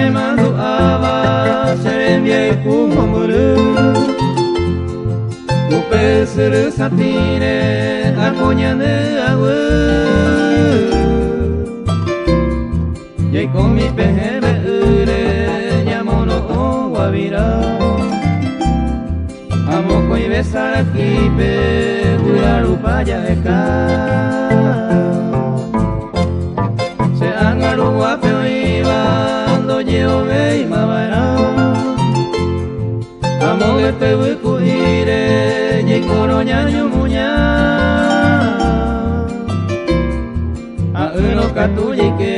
manduaba serembiai kumamuru upe suru satire akonya ne awu yai komi peheme ure nyamono o wabira amo koi besar aquí pe uraru paya eka se angaru wape iba ando yo ve mabara amo que te buku ire ye koronya nyumunya a uno katuye que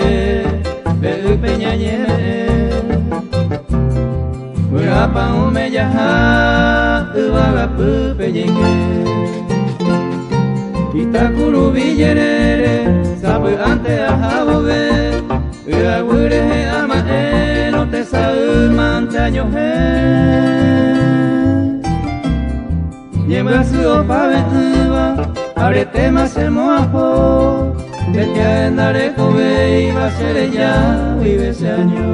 pe peña nyeme apa ume jaha ubaga pupe yenge kita kuru billerere sabe ante ahabobe uagure ama no te saul mantaño he yembra su opave uba arete más el moapo te que andare kobe iba ser ya vive ese año.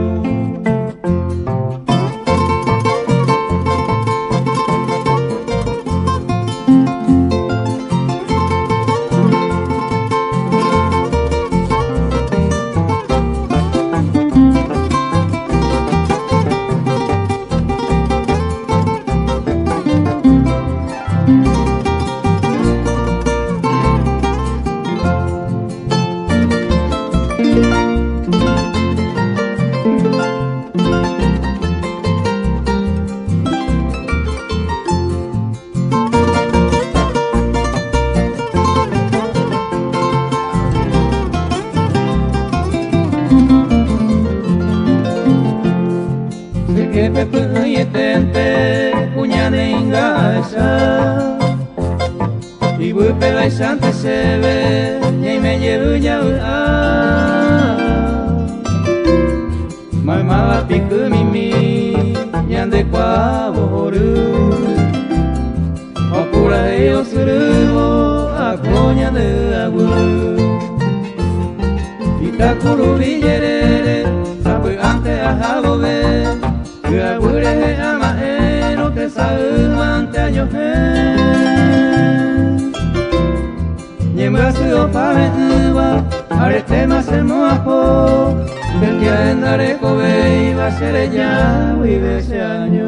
Que pepe y tente puña de ingasa y vuelve baisante se ve y me llevo ya mamá pico mimi yande kwa boru apura yo suru akonya de agua y takuru billerere sabe ante ahabobe Uagure ama no te saul mantaño he Nyembra su opave uba arete más el moapo del que andaré kobe iba a ser ya vive ese año.